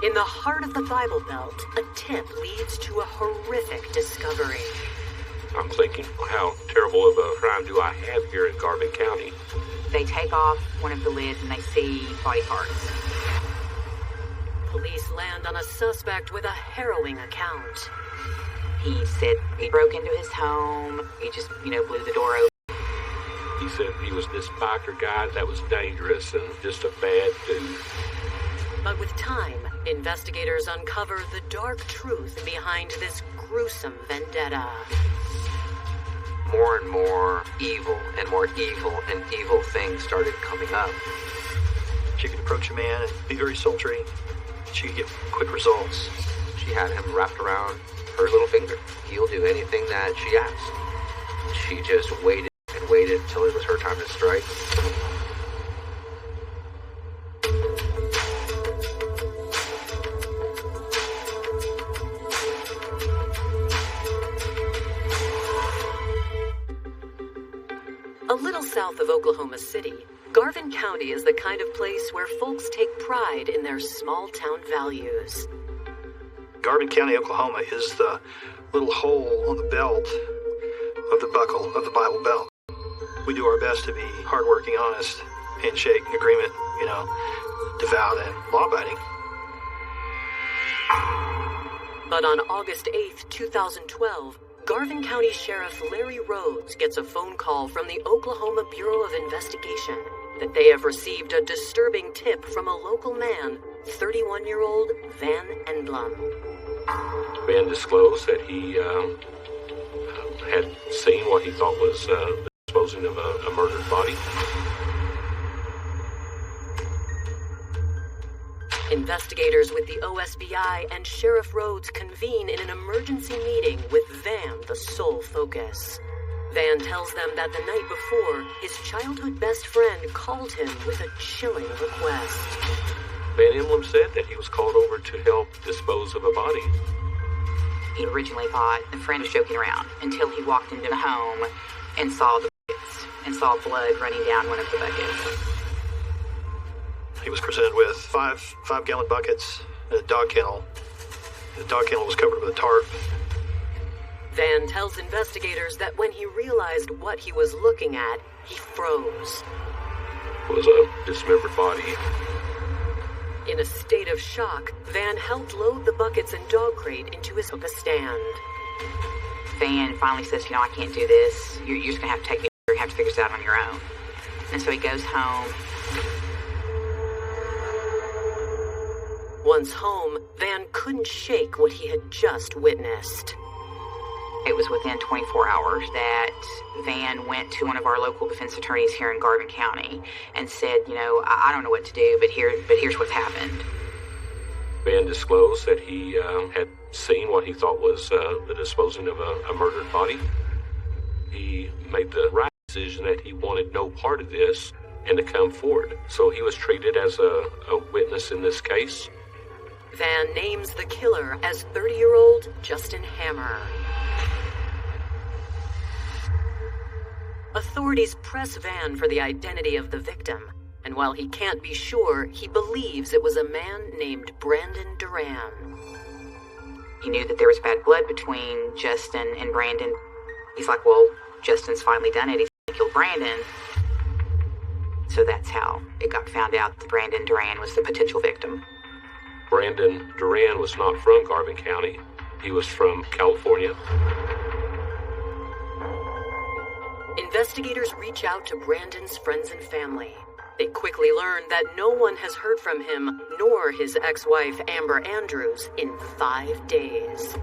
In the heart of the Bible Belt, a tip leads to a horrific discovery. I'm thinking, how terrible of a crime do I have here in Garvin County? They take off one of the lids and they see body parts. Police land on a suspect with a harrowing account. He said he broke into his home. He just, blew the door open. He said he was this biker guy that was dangerous and just a bad dude. But with time, investigators uncover the dark truth behind this gruesome vendetta. More and more evil and more evil things started coming up. She could approach a man and be very sultry. She could get quick results. She had him wrapped around her little finger. He'll do anything that she asks. She just waited and waited till it was her time to strike. A little south of Oklahoma City, Garvin County is the kind of place where folks take pride in their small-town values. Garvin County, Oklahoma is the little hole on the belt of the buckle of the Bible Belt. We do our best to be hardworking, honest, handshake, agreement, devout and law-abiding. But on August 8th, 2012, Garvin County Sheriff Larry Rhodes gets a phone call from the Oklahoma Bureau of Investigation that they have received a disturbing tip from a local man, 31-year-old Van Endlum. Van disclosed that he had seen what he thought was the disposing of a murdered body. Investigators with the OSBI and Sheriff Rhodes convene in an emergency meeting with Van the sole focus. Van tells them that the night before, his childhood best friend called him with a chilling request. Van Endlum said that he was called over to help dispose of a body. He originally thought the friend was joking around until he walked into the home and saw the buckets and saw blood running down one of the buckets. He was presented with five-gallon buckets and a dog kennel. The dog kennel was covered with a tarp. Van tells investigators that when he realized what he was looking at, he froze. It was a dismembered body. In a state of shock, Van helped load the buckets and dog crate into his hookah stand. Van finally says, I can't do this. You're just going to have to take me. You're going to have to figure this out on your own. And so he goes home. Once home, Van couldn't shake what he had just witnessed. It was within 24 hours that Van went to one of our local defense attorneys here in Garvin County and said, I don't know what to do, but here's what's happened. Van disclosed that he had seen what he thought was the disposing of a murdered body. He made the right decision that he wanted no part of this and to come forward. So he was treated as a witness in this case. Van names the killer as 30-year-old Justin Hammer. Authorities press Van for the identity of the victim, and while he can't be sure, he believes it was a man named Brandon Duran. He knew that there was bad blood between Justin and Brandon. He's like, well, Justin's finally done it. He's killed Brandon. So that's how it got found out that Brandon Duran was the potential victim. Brandon Duran was not from Garvin County. He was from California. Investigators reach out to Brandon's friends and family. They quickly learn that no one has heard from him, nor his ex-wife Amber Andrews, in 5 days.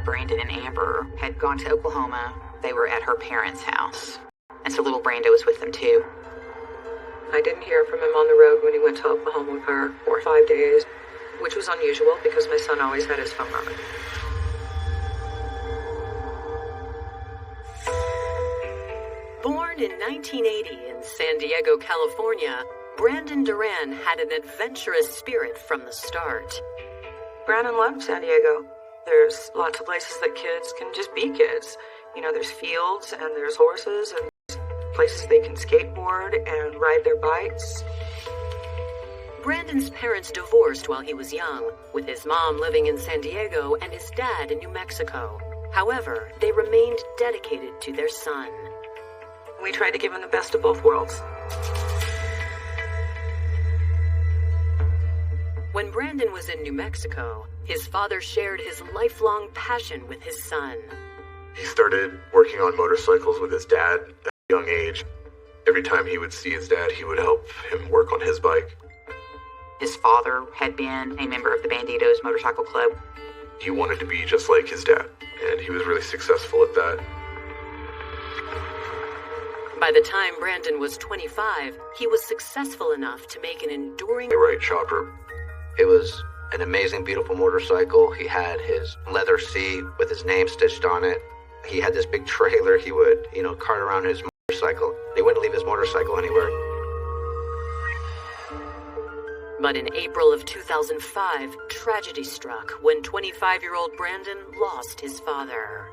Brandon and Amber had gone to Oklahoma. They were at her parents' house. And so little Brando was with them too. I didn't hear from him on the road when he went to Oklahoma with her for 5 days, which was unusual because my son always had his phone on him. Born in 1980 in San Diego, California, Brandon Duran had an adventurous spirit from the start. Brandon loved San Diego. There's lots of places that kids can just be kids. There's fields and there's horses and places they can skateboard and ride their bikes. Brandon's parents divorced while he was young, with his mom living in San Diego and his dad in New Mexico. However, they remained dedicated to their son. We tried to give him the best of both worlds. When Brandon was in New Mexico, his father shared his lifelong passion with his son. He started working on motorcycles with his dad at a young age. Every time he would see his dad, he would help him work on his bike. His father had been a member of the Banditos Motorcycle Club. He wanted to be just like his dad, and he was really successful at that. By the time Brandon was 25, he was successful enough to make an enduring... The right chopper. It was an amazing, beautiful motorcycle. He had his leather seat with his name stitched on it. He had this big trailer. He would, cart around his motorcycle. He wouldn't leave his motorcycle anywhere. But in April of 2005, tragedy struck when 25-year-old Brandon lost his father.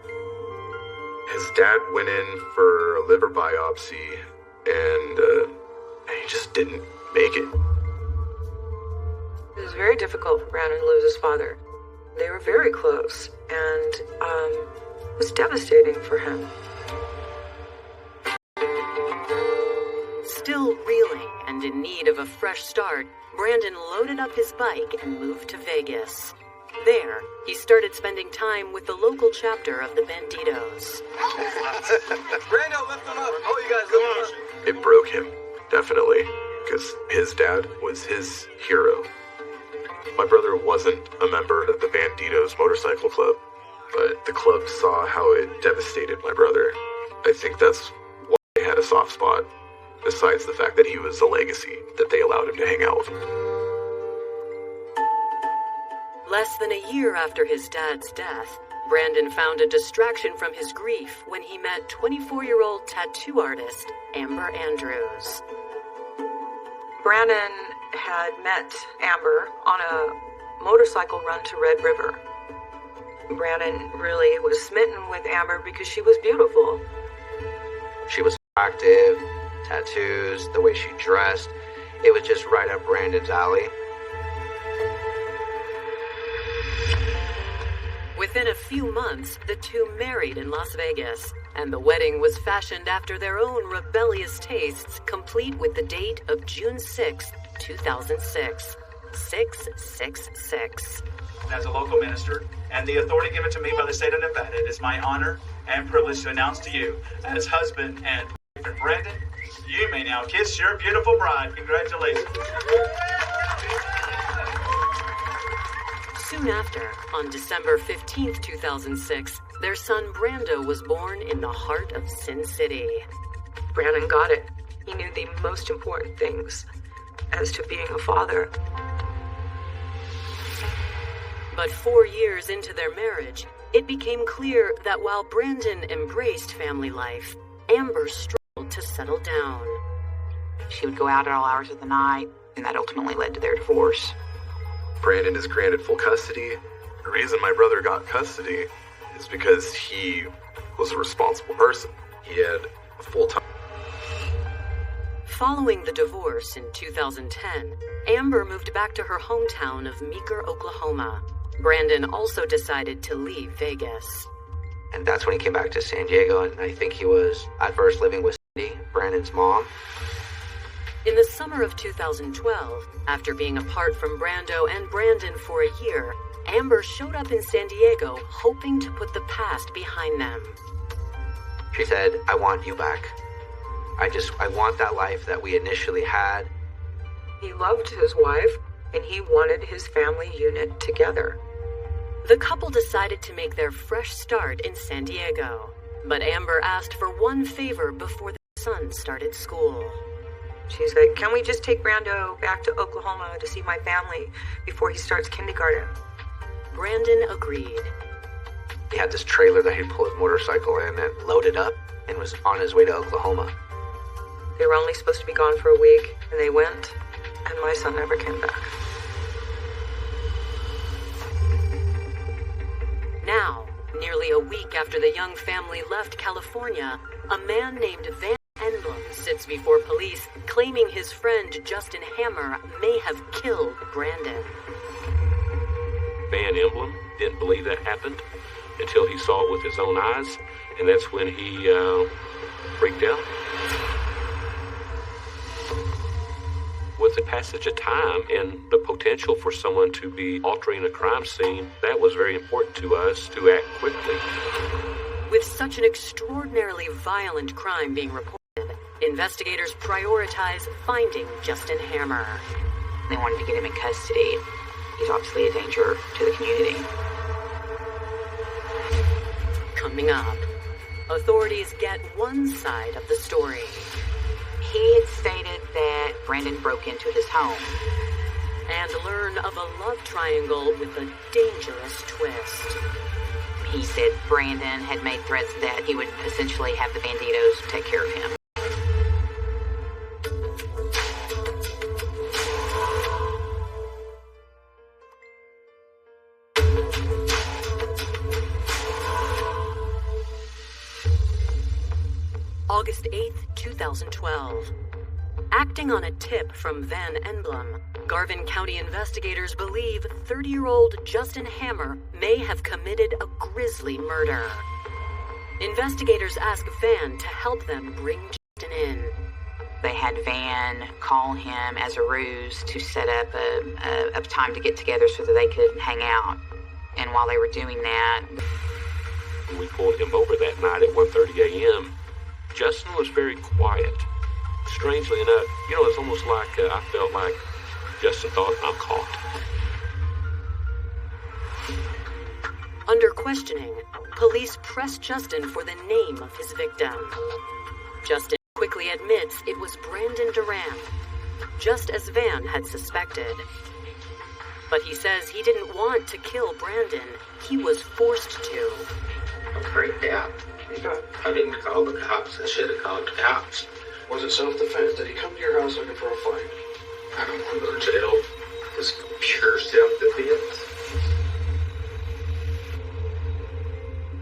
His dad went in for a liver biopsy, and he just didn't make it. It was very difficult for Brandon to lose his father. They were very close, and it was devastating for him. Still reeling and in need of a fresh start, Brandon loaded up his bike and moved to Vegas. There, he started spending time with the local chapter of the Banditos. Brando, lift him up. Oh, you guys, lift him up. It broke him, definitely, because his dad was his hero. My brother wasn't a member of the Banditos Motorcycle Club, but the club saw how it devastated my brother. I think that's why they had a soft spot, besides the fact that he was a legacy that they allowed him to hang out with. Less than a year after his dad's death, Brandon found a distraction from his grief when he met 24-year-old tattoo artist Amber Andrews. Brandon had met Amber on a motorcycle run to Red River. Brandon really was smitten with Amber because she was beautiful. She was attractive, tattoos, the way she dressed. It was just right up Brandon's alley. Within a few months, the two married in Las Vegas, and the wedding was fashioned after their own rebellious tastes, complete with the date of June 6, 2006. 666. As a local minister and the authority given to me by the state of Nevada, it is my honor and privilege to announce to you, as husband and boyfriend Brandon, you may now kiss your beautiful bride. Congratulations. Soon after, on December 15th, 2006, their son Brando was born in the heart of Sin City. Brandon got it. He knew the most important things as to being a father. But 4 years into their marriage, it became clear that while Brandon embraced family life, Amber struggled to settle down. She would go out at all hours of the night, and that ultimately led to their divorce. Brandon is granted full custody. The reason my brother got custody is because he was a responsible person. He had a full-time... Following the divorce in 2010, Amber moved back to her hometown of Meeker, Oklahoma. Brandon also decided to leave Vegas. And that's when he came back to San Diego, and I think he was at first living with Cindy, Brandon's mom. In the summer of 2012, after being apart from Brando and Brandon for a year, Amber showed up in San Diego hoping to put the past behind them. She said, I want you back. I want that life that we initially had. He loved his wife, and he wanted his family unit together. The couple decided to make their fresh start in San Diego, but Amber asked for one favor before their son started school. She's like, can we just take Brando back to Oklahoma to see my family before he starts kindergarten? Brandon agreed. He had this trailer that he'd pull his motorcycle in and load it up and was on his way to Oklahoma. They were only supposed to be gone for a week, and they went, and my son never came back. Now, nearly a week after the young family left California, a man named Van Enblom sits before police, claiming his friend Justin Hammer may have killed Brandon. Van Emblem didn't believe that happened until he saw it with his own eyes, and that's when he freaked out. With the passage of time and the potential for someone to be altering a crime scene, that was very important to us to act quickly. With such an extraordinarily violent crime being reported, investigators prioritize finding Justin Hammer. They wanted to get him in custody. He's obviously a danger to the community. Coming up, authorities get one side of the story. He had stated that Brandon broke into his home. And learn of a love triangle with a dangerous twist. He said Brandon had made threats that he would essentially have the Banditos take care of him. August 8th, 2012. Acting on a tip from Van Emblem, Garvin County investigators believe 30-year-old Justin Hammer may have committed a grisly murder. Investigators ask Van to help them bring Justin in. They had Van call him as a ruse to set up a time to get together so that they could hang out. And while they were doing that, we pulled him over that night at 1:30 a.m. Justin was very quiet. Strangely enough, it's almost like I felt like Justin thought, I'm caught. Under questioning, police press Justin for the name of his victim. Justin quickly admits it was Brandon Duran, just as Van had suspected. But he says he didn't want to kill Brandon. He was forced to. I freaked out. I didn't call the cops. I should have called the cops. Was it self-defense? Did he come to your house looking for a fight? I don't want to go to jail. It was pure self-defense.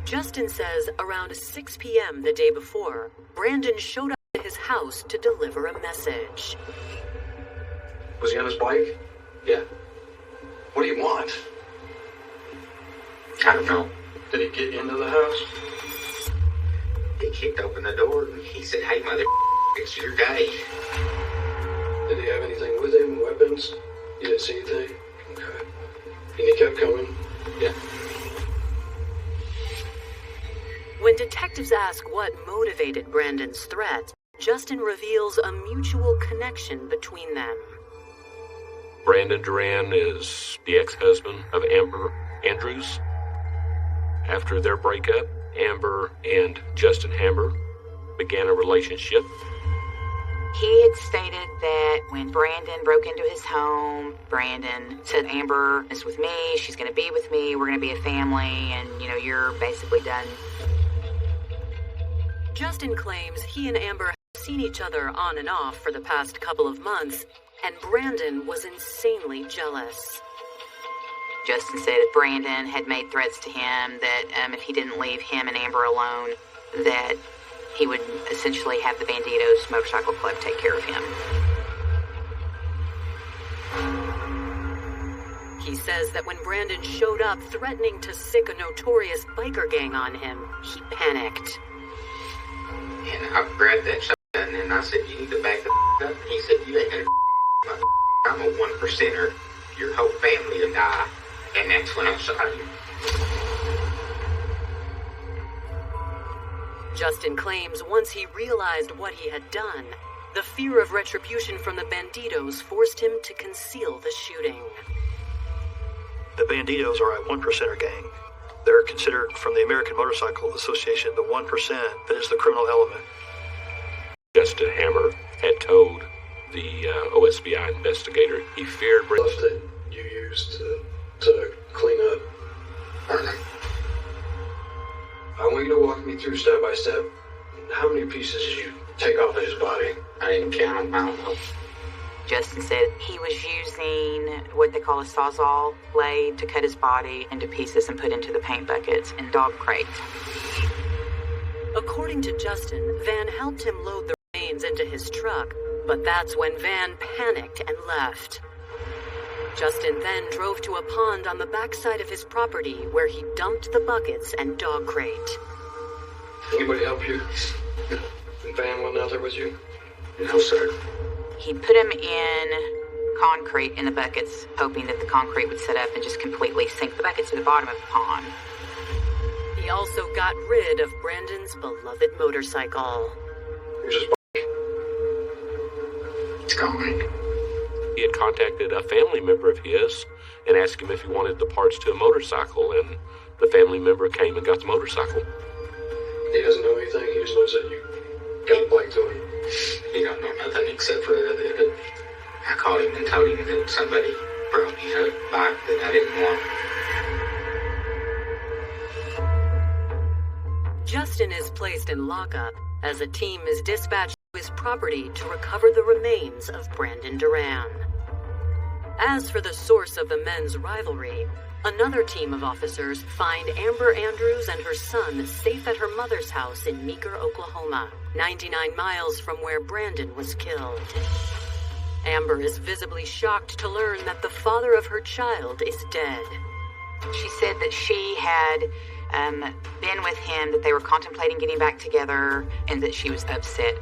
Justin says around 6 p.m. the day before, Brandon showed up at his house to deliver a message. Was he on his bike? Yeah. What do you want? I don't know. Did he get into the house? He kicked open the door and he said, "Hey, mother, it's your day." Did he have anything with him? Weapons? You didn't see anything? Okay. And he kept coming? Yeah. When detectives ask what motivated Brandon's threat, Justin reveals a mutual connection between them. Brandon Duran is the ex-husband of Amber Andrews. After their breakup, Amber and Justin Hammer began a relationship. He had stated that when Brandon broke into his home, Brandon said, "Amber is with me, she's going to be with me, we're going to be a family, and, you're basically done." Justin claims he and Amber have seen each other on and off for the past couple of months, and Brandon was insanely jealous. Justin said that Brandon had made threats to him that if he didn't leave him and Amber alone, that he would essentially have the Banditos Motorcycle Club take care of him. He says that when Brandon showed up threatening to sick a notorious biker gang on him, he panicked. And I grabbed that shotgun and I said, "You need to back the up." And he said, "You ain't gonna I'm a 1%er. Your whole family will die." And that's when I shot him. Justin claims once he realized what he had done, the fear of retribution from the Banditos forced him to conceal the shooting. The Banditos are a 1%er gang. They're considered, from the American Motorcycle Association, the 1% that is the criminal element. Justin Hammer had told the OSBI investigator he feared Stuff that you used to clean up. I want you to walk me through step by step. How many pieces did you take off of his body? I didn't count them. I don't know. Justin said he was using what they call a Sawzall blade to cut his body into pieces and put into the paint buckets and dog crates. According to Justin, Van helped him load the remains remains into his truck, but that's when Van panicked and left. Justin then drove to a pond on the backside of his property where he dumped the buckets and dog crate. Anybody help you? Van went out there with you? No, sir. He put him in concrete in the buckets, hoping that the concrete would set up and just completely sink the buckets to the bottom of the pond. He also got rid of Brandon's beloved motorcycle. Here's his It's gone. He had contacted a family member of his and asked him if he wanted the parts to a motorcycle, and the family member came and got the motorcycle. He doesn't know anything. He just knows that you got a bike to him. He don't know nothing except for that I called him and told him that somebody brought me a bike that I didn't want. Justin is placed in lockup as a team is dispatched to his property to recover the remains of Brandon Duran. As for the source of the men's rivalry, another team of officers find Amber Andrews and her son safe at her mother's house in Meeker, Oklahoma, 99 miles from where Brandon was killed. Amber is visibly shocked to learn that the father of her child is dead. She said that she had been with him, that they were contemplating getting back together, and that she was upset.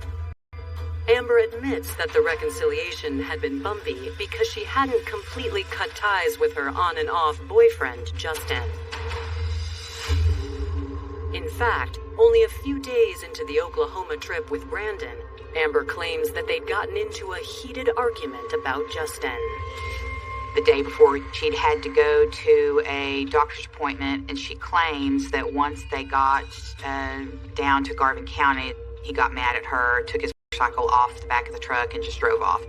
Amber admits that the reconciliation had been bumpy because she hadn't completely cut ties with her on and off boyfriend, Justin. In fact, only a few days into the Oklahoma trip with Brandon, Amber claims that they'd gotten into a heated argument about Justin. The day before, she'd had to go to a doctor's appointment, and she claims that once they got down to Garvin County, he got mad at her, took his motorcycle off the back of the truck, and just drove off.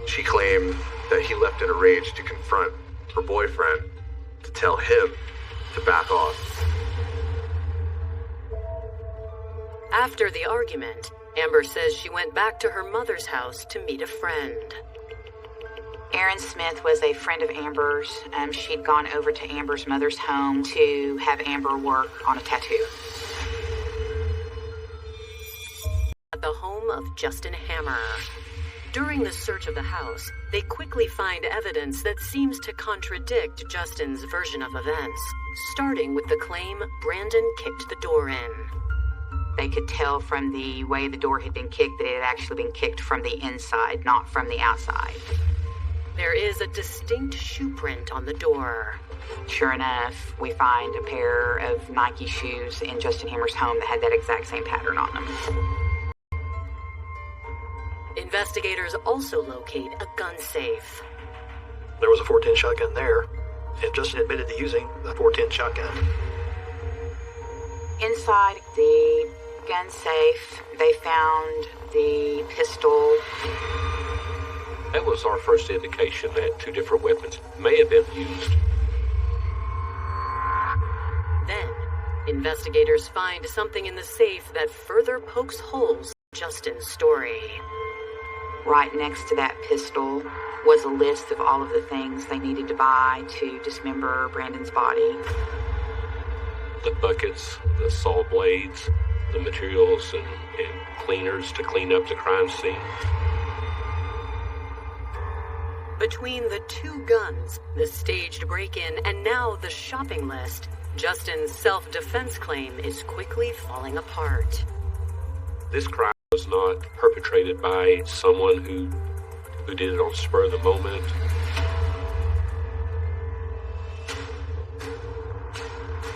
She claimed that he left in a rage to confront her boyfriend, to tell him to back off. After the argument, Amber says she went back to her mother's house to meet a friend. Aaron Smith was a friend of Amber's. She'd gone over to Amber's mother's home to have Amber work on a tattoo. At the home of Justin Hammer. During the search of the house, they quickly find evidence that seems to contradict Justin's version of events, starting with the claim Brandon kicked the door in. They could tell from the way the door had been kicked that it had actually been kicked from the inside, not from the outside. There is a distinct shoe print on the door. Sure enough, we find a pair of Nike shoes in Justin Hammer's home that had that exact same pattern on them. Investigators also locate a gun safe. There was a .410 shotgun there, and Justin admitted to using the .410 shotgun. Inside the gun safe, they found the pistol. That was our first indication that two different weapons may have been used. Then, investigators find something in the safe that further pokes holes in Justin's story. Right next to that pistol was a list of all of the things they needed to buy to dismember Brandon's body. The buckets, the saw blades, the materials and cleaners to clean up the crime scene. Between the two guns, the staged break-in, and now the shopping list, Justin's self-defense claim is quickly falling apart. This crime was not perpetrated by someone who did it on the spur of the moment.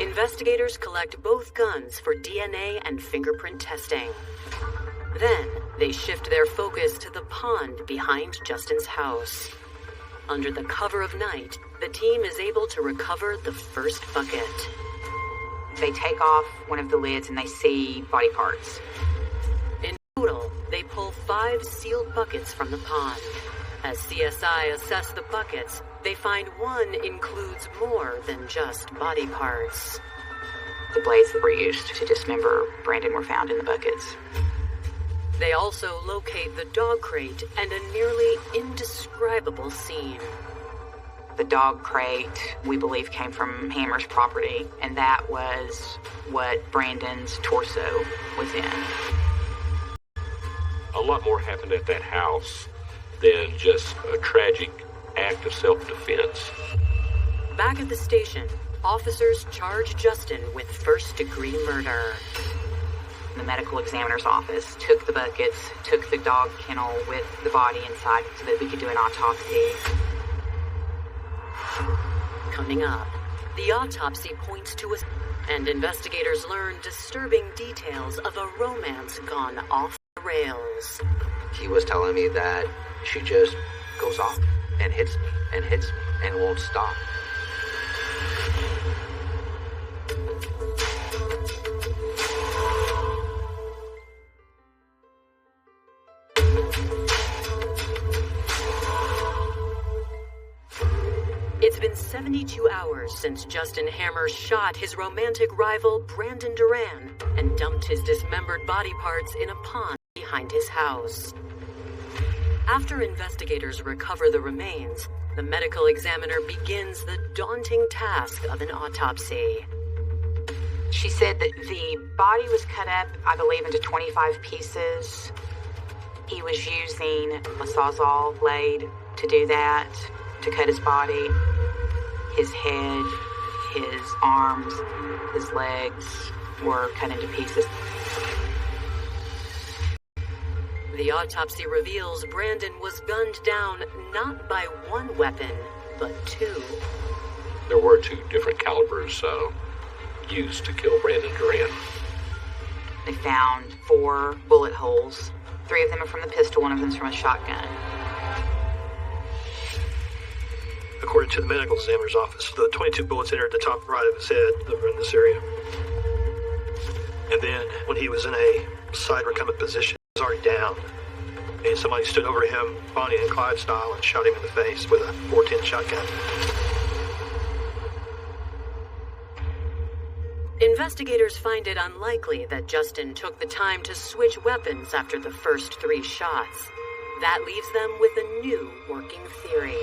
Investigators collect both guns for DNA and fingerprint testing. Then, they shift their focus to the pond behind Justin's house. Under the cover of night, the team is able to recover the first bucket. They take off one of the lids and they see body parts. In total, they pull 5 sealed buckets from the pond. As CSI assess the buckets, they find one includes more than just body parts. The blades that were used to dismember Brandon were found in the buckets. They also locate the dog crate and a nearly indescribable scene. The dog crate, we believe, came from Hammer's property, and that was what Brandon's torso was in. lot more happened at that house than just a tragic act of self-defense. Back at the station, officers charge Justin with first-degree murder. The medical examiner's office took the buckets, took the dog kennel with the body inside so that we could do an autopsy. Coming up, the autopsy points to a... and investigators learn disturbing details of a romance gone off the rails. He was telling me that she just goes off and hits me and hits me and won't stop. It's been 72 hours since Justin Hammer shot his romantic rival Brandon Duran and dumped his dismembered body parts in a pond behind his house. After investigators recover the remains, the medical examiner begins the daunting task of an autopsy. She said that the body was cut up, I believe, into 25 pieces. He was using a Sawzall blade to do that, to cut his body. His head, his arms, his legs were cut into pieces. The autopsy reveals Brandon was gunned down not by one weapon, but two. There were two different calibers used to kill Brandon Duran. They found 4 bullet holes. 3 of them are from the pistol, 1 of them is from a shotgun. According to the medical examiner's office, the 22 bullets entered the top right of his head that were in this area. And then, when he was in a side recumbent position, he was already down. And somebody stood over him, Bonnie and Clyde style, and shot him in the face with a .410 shotgun. Investigators find it unlikely that Justin took the time to switch weapons after the first 3 shots. That leaves them with a new working theory.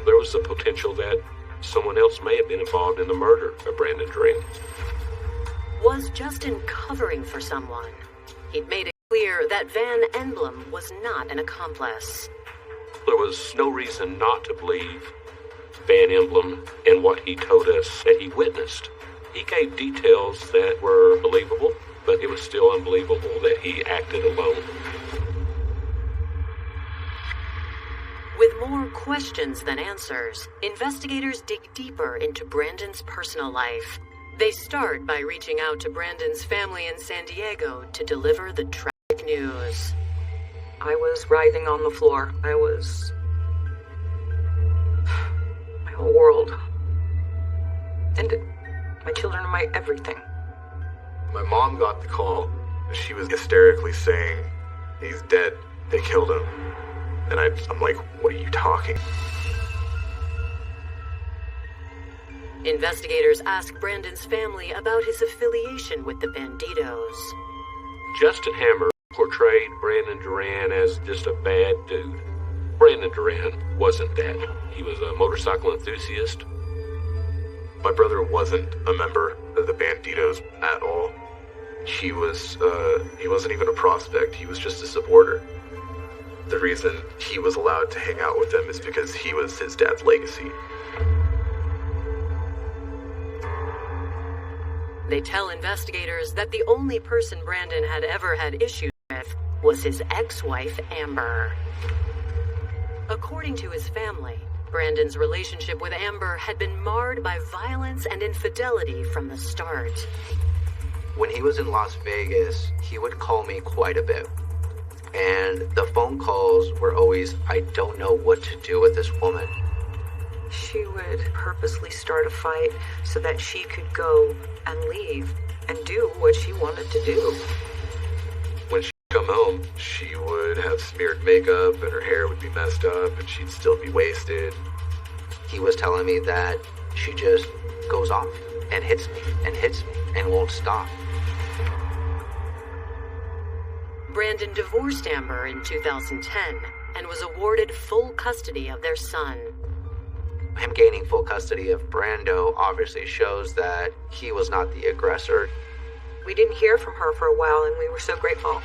There was the potential that someone else may have been involved in the murder of Brandon Duran. Was Justin covering for someone? He'd made it clear that Van Emblem was not an accomplice. There was no reason not to believe Van Emblem in what he told us that he witnessed. He gave details that were believable, but it was still unbelievable that he acted alone. With more questions than answers, investigators dig deeper into Brandon's personal life. They start by reaching out to Brandon's family in San Diego to deliver the tragic news. I was writhing on the floor. My whole world ended. My children are my everything. My mom got the call. She was hysterically saying, "He's dead. They killed him." And I'm like, "What are you talking?" Investigators ask Brandon's family about his affiliation with the Banditos. Justin Hammer portrayed Brandon Duran as just a bad dude. Brandon Duran wasn't that. He was a motorcycle enthusiast. My brother wasn't a member of the Banditos at all. He wasn't even a prospect. He was just a supporter. The reason he was allowed to hang out with them is because he was his dad's legacy. They tell investigators that the only person Brandon had ever had issues with was his ex-wife, Amber. According to his family, Brandon's relationship with Amber had been marred by violence and infidelity from the start. When he was in Las Vegas, he would call me quite a bit. And the phone calls were always, "I don't know what to do with this woman." She would purposely start a fight so that she could go and leave and do what she wanted to do. When she'd come home, she would have smeared makeup and her hair would be messed up and she'd still be wasted. He was telling me that she just goes off and hits me and hits me and won't stop. Brandon divorced Amber in 2010 and was awarded full custody of their son. Him gaining full custody of Brando obviously shows that he was not the aggressor. We didn't hear from her for a while, and we were so grateful.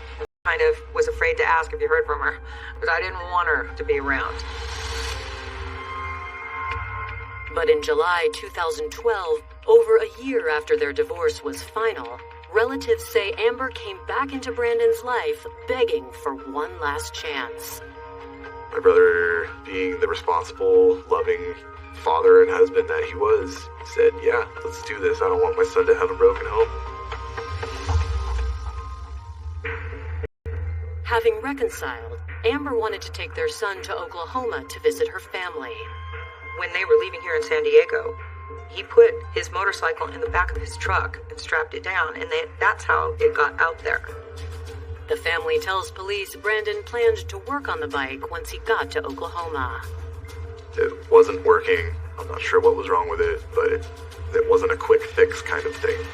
kind of was afraid to ask if you heard from her, but I didn't want her to be around. But in July 2012, over a year after their divorce was final, relatives say Amber came back into Brandon's life begging for one last chance. My brother, being the responsible, loving father and husband that he was, said, yeah, let's do this. I don't want my son to have a broken home. Having reconciled, Amber wanted to take their son to Oklahoma to visit her family. When they were leaving here in San Diego, he put his motorcycle in the back of his truck and strapped it down, and that's how it got out there. The family tells police Brandon planned to work on the bike once he got to Oklahoma. It wasn't working. I'm not sure what was wrong with it, but it wasn't a quick fix kind of thing.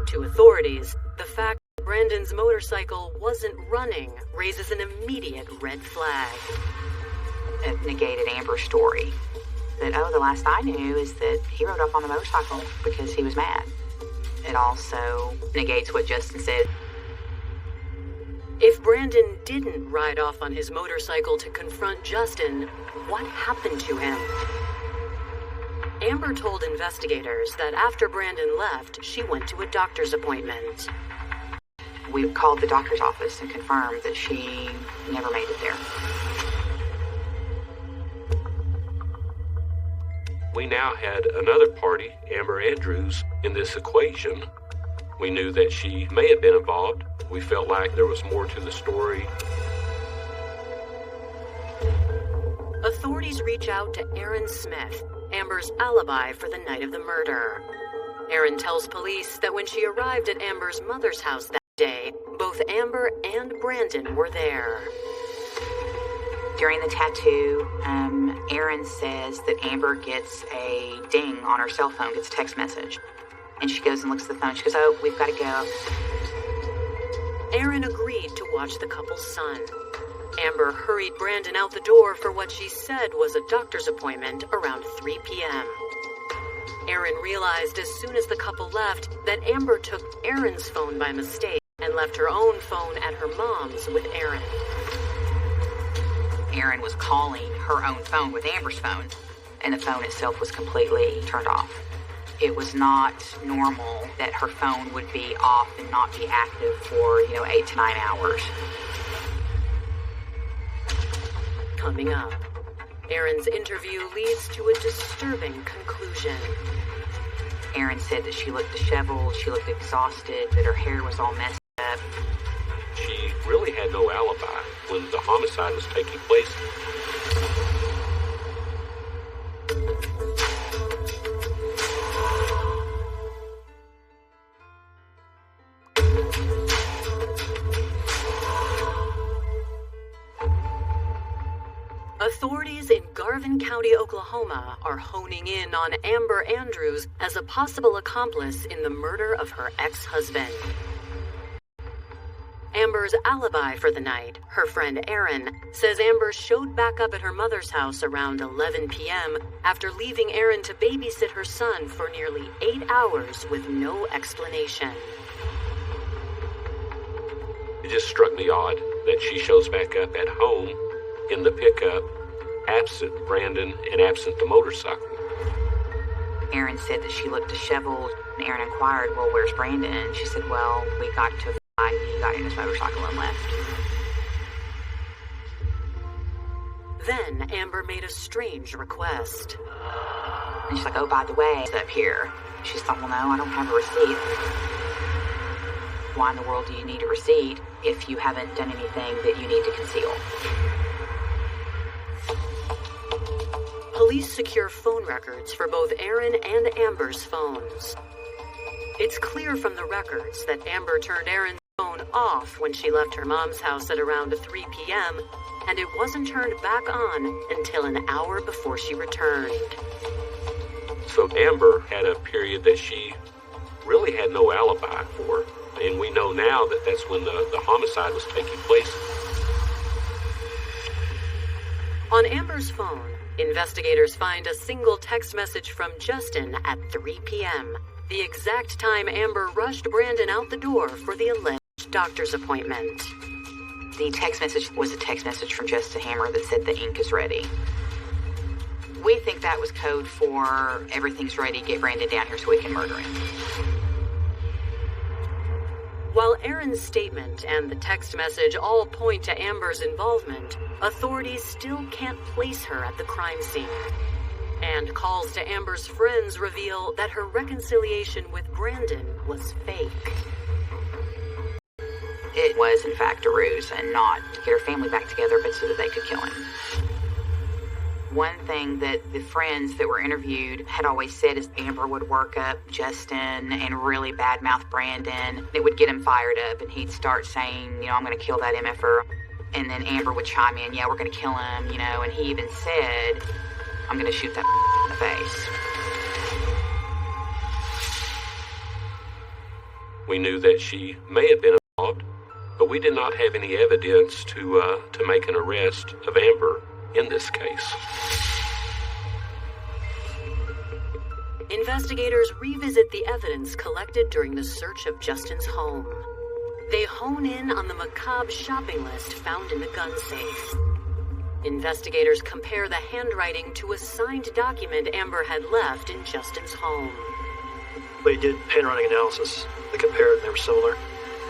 To authorities, the fact that Brandon's motorcycle wasn't running raises an immediate red flag. It negated Amber's story. That, the last I knew is that he rode off on the motorcycle because he was mad. It also negates what Justin said. If Brandon didn't ride off on his motorcycle to confront Justin, what happened to him? Amber told investigators that after Brandon left, she went to a doctor's appointment. We called the doctor's office and confirmed that she never made it there. We now had another party, Amber Andrews, in this equation. We knew that she may have been involved. We felt like there was more to the story. Authorities reach out to Aaron Smith, Amber's alibi for the night of the murder. Aaron tells police that when she arrived at Amber's mother's house that day, both Amber and Brandon were there. During the tattoo, Aaron says that Amber gets a ding on her cell phone, gets a text message. And she goes and looks at the phone. She goes, oh, we've got to go. Aaron agreed to watch the couple's son. Amber hurried Brandon out the door for what she said was a doctor's appointment around 3 p.m. Aaron realized as soon as the couple left that Amber took Aaron's phone by mistake and left her own phone at her mom's with Aaron. Aaron was calling her own phone with Amber's phone, and the phone itself was completely turned off. It was not normal that her phone would be off and not be active for, 8 to 9 hours. Coming up, Aaron's interview leads to a disturbing conclusion. Aaron said that she looked disheveled, she looked exhausted, that her hair was all messed up. She really had no alibi when the homicide was taking place. Authorities in Garvin County, Oklahoma are honing in on Amber Andrews as a possible accomplice in the murder of her ex-husband. Amber's alibi for the night, her friend Aaron, says Amber showed back up at her mother's house around 11 p.m. after leaving Aaron to babysit her son for nearly 8 hours with no explanation. It just struck me odd that she shows back up at home in the pickup, absent Brandon and absent the motorcycle. Aaron said that she looked disheveled. Aaron inquired, well, where's Brandon? And she said, well, we got to a fight. He got in his motorcycle and left. Then Amber made a strange request. And she's like, oh, by the way, it's up here. She's thought, well, no, I don't have a receipt. Why in the world do you need a receipt if you haven't done anything that you need to conceal? Police secure phone records for both Aaron and Amber's phones. It's clear from the records that Amber turned Aaron's phone off when she left her mom's house at around 3 p.m., and it wasn't turned back on until an hour before she returned. So Amber had a period that she really had no alibi for, and we know now that that's when the homicide was taking place. On Amber's phone, investigators find a single text message from Justin at 3 p.m., the exact time Amber rushed Brandon out the door for the alleged doctor's appointment. The text message was a text message from Justin Hammer that said the ink is ready. We think that was code for everything's ready, get Brandon down here so we can murder him. While Erin's statement and the text message all point to Amber's involvement, authorities still can't place her at the crime scene. And calls to Amber's friends reveal that her reconciliation with Brandon was fake. It was, in fact, a ruse, and not to get her family back together, but so that they could kill him. One thing that the friends that were interviewed had always said is Amber would work up Justin and really badmouth Brandon. It would get him fired up, and he'd start saying, I'm going to kill that MFer. And then Amber would chime in, yeah, we're going to kill him, and he even said, I'm going to shoot that in the face. We knew that she may have been involved, but we did not have any evidence to make an arrest of Amber in this case. Investigators revisit the evidence collected during the search of Justin's home. They hone in on the macabre shopping list found in the gun safe. Investigators compare the handwriting to a signed document Amber had left in Justin's home. We did handwriting analysis. They compared and they were similar.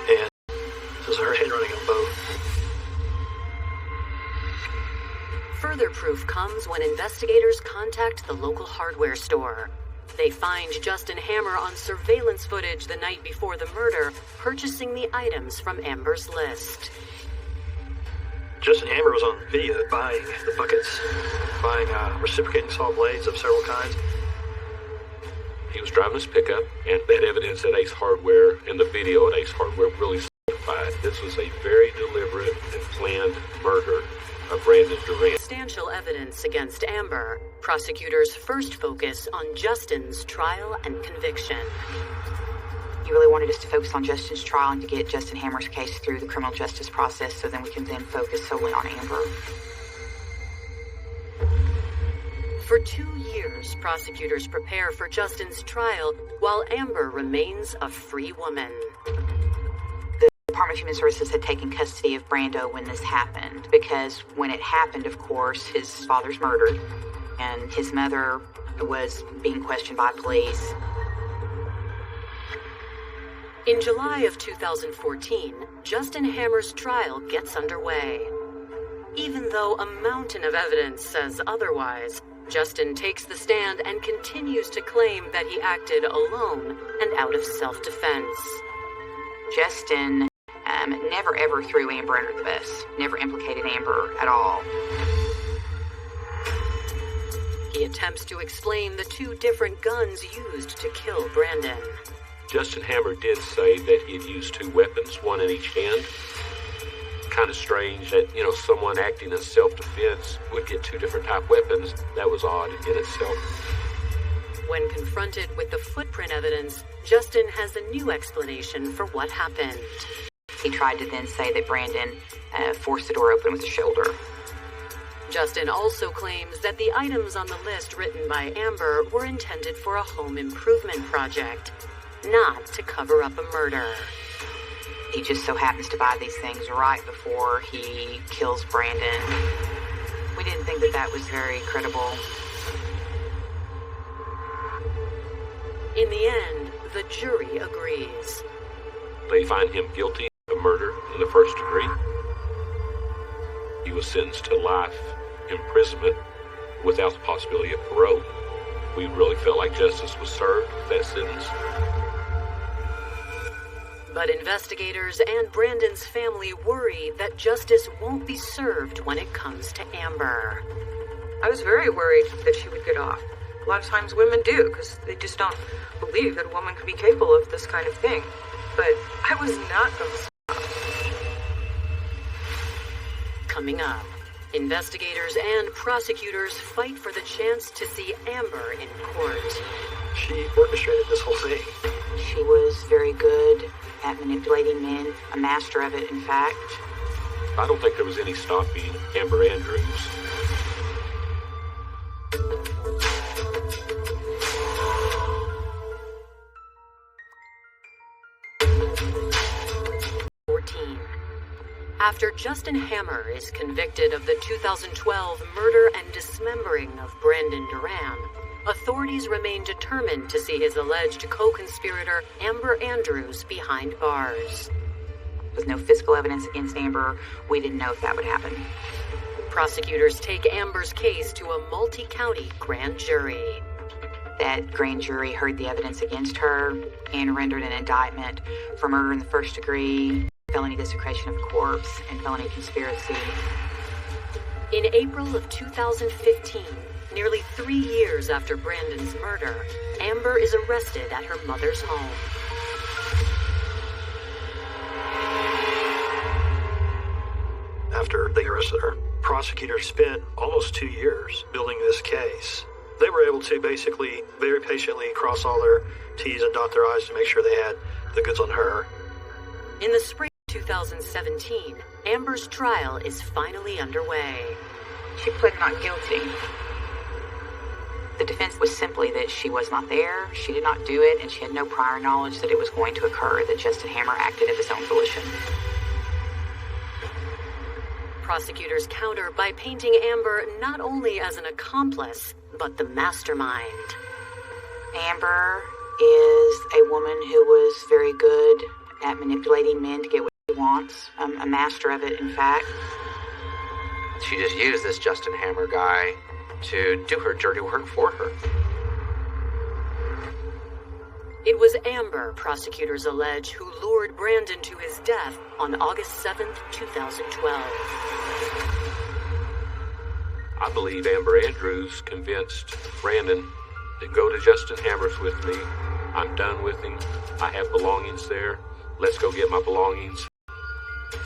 And this is her handwriting on both. Further proof comes when investigators contact the local hardware store. They find Justin Hammer on surveillance footage the night before the murder, purchasing the items from Amber's list. Justin Hammer was on video buying the buckets, buying reciprocating saw blades of several kinds. He was driving his pickup, and that evidence at Ace Hardware and the video at Ace Hardware really certified this was a very deliberate and planned murder of Brandon Durant. Substantial evidence against Amber. Prosecutors first focus on Justin's trial and conviction. You really wanted us to focus on Justin's trial and to get Justin Hammer's case through the criminal justice process so then we can then focus solely on Amber. For 2 years, prosecutors prepare for Justin's trial while Amber remains a free woman. The Department of Human Services had taken custody of Brando when this happened because when it happened, of course, his father's murdered and his mother was being questioned by police. In July of 2014, Justin Hammer's trial gets underway. Even though a mountain of evidence says otherwise, Justin takes the stand and continues to claim that he acted alone and out of self-defense. Justin never ever threw Amber under the bus, never implicated Amber at all. He attempts to explain the 2 different guns used to kill Brandon. Justin Hammer did say that he'd used 2 weapons, one in each hand. Kind of strange that, someone acting in self-defense would get 2 different type weapons. That was odd in itself. When confronted with the footprint evidence, Justin has a new explanation for what happened. He tried to then say that Brandon forced the door open with his shoulder. Justin also claims that the items on the list written by Amber were intended for a home improvement project, not to cover up a murder. He just so happens to buy these things right before he kills Brandon. We didn't think that that was very credible. In the end, the jury agrees. They find him guilty of murder in the first degree. He was sentenced to life imprisonment without the possibility of parole. We really felt like justice was served with that sentence. But investigators and Brandon's family worry that justice won't be served when it comes to Amber. I was very worried that she would get off. A lot of times women do, because they just don't believe that a woman could be capable of this kind of thing. But I was not going to stop. Coming up, investigators and prosecutors fight for the chance to see Amber in court. She orchestrated this whole thing. She was very good at manipulating men, a master of it, in fact. I don't think there was any stopping Amber Andrews. After Justin Hammer is convicted of the 2012 murder and dismembering of Brandon Duran, authorities remain determined to see his alleged co-conspirator Amber Andrews behind bars. With no physical evidence against Amber, we didn't know if that would happen. Prosecutors take Amber's case to a multi-county grand jury. That grand jury heard the evidence against her and rendered an indictment for murder in the first degree, felony desecration of corpse, and felony conspiracy. In April of 2015, nearly 3 years after Brandon's murder, Amber is arrested at her mother's home. After they arrested her, prosecutors spent almost 2 years building this case. They were able to basically very patiently cross all their T's and dot their I's to make sure they had the goods on her. In the spring of 2017, Amber's trial is finally underway. She pled not guilty. The defense was simply that she was not there, she did not do it, and she had no prior knowledge that it was going to occur, that Justin Hammer acted of his own volition. Prosecutors counter by painting Amber not only as an accomplice, but the mastermind. Amber is a woman who was very good at manipulating men to get what she wants, a master of it, in fact. She just used this Justin Hammer guy to do her dirty work for her. It was Amber, prosecutors allege, who lured Brandon to his death on August 7th, 2012. I believe Amber Andrews convinced Brandon to go to Justin Hammer's with me. I'm done with him. I have belongings there. Let's go get my belongings.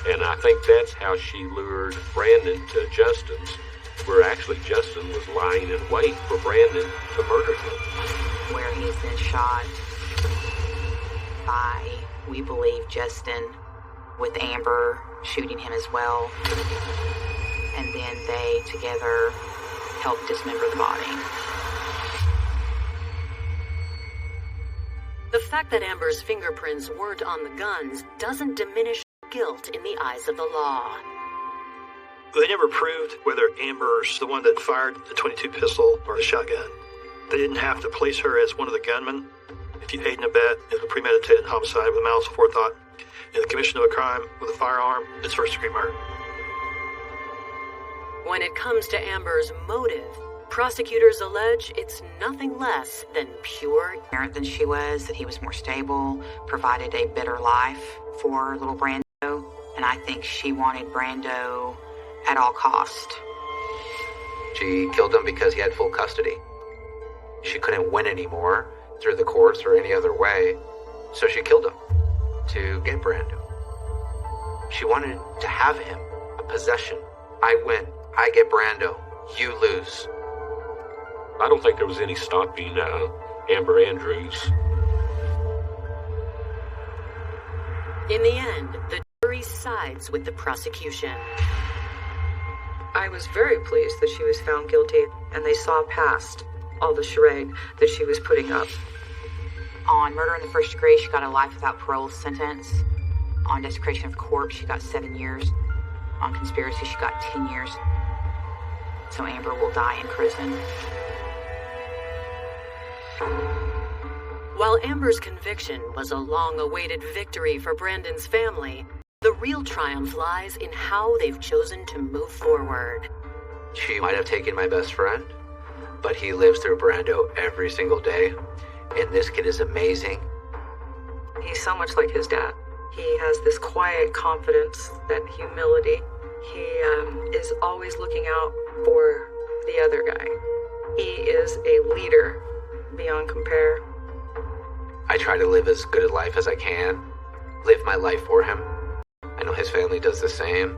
And I think that's how she lured Brandon to Justin's, where actually Justin was lying in wait for Brandon to murder him. Where he's been shot by, we believe, Justin, with Amber shooting him as well. And then they together helped dismember the body. The fact that Amber's fingerprints weren't on the guns doesn't diminish guilt in the eyes of the law. They never proved whether Amber's the one that fired the .22 pistol or the shotgun. They didn't have to place her as one of the gunmen. If you aid and abet in a premeditated homicide with malice aforethought in the commission of a crime with a firearm, it's first-degree murder. When it comes to Amber's motive, prosecutors allege it's nothing less than pure Parent than she was, that he was more stable, provided a better life for little Brando, and I think she wanted Brando at all cost. She killed him because he had full custody. She couldn't win anymore through the courts or any other way, so she killed him to get Brando. She wanted to have him, a possession. I win, I get Brando, you lose. I don't think there was any stopping Amber Andrews. In the end, the jury sides with the prosecution. I was very pleased that she was found guilty, and they saw past all the charade that she was putting up. On murder in the first degree, she got a life without parole sentence. On desecration of corpse, she got 7 years. On conspiracy, she got 10 years. So Amber will die in prison. While Amber's conviction was a long-awaited victory for Brandon's family, the real triumph lies in how they've chosen to move forward. She might have taken my best friend, but he lives through Brando every single day, and this kid is amazing. He's so much like his dad. He has this quiet confidence, that humility. He is always looking out for the other guy. He is a leader beyond compare. I try to live as good a life as I can, live my life for him. I know his family does the same.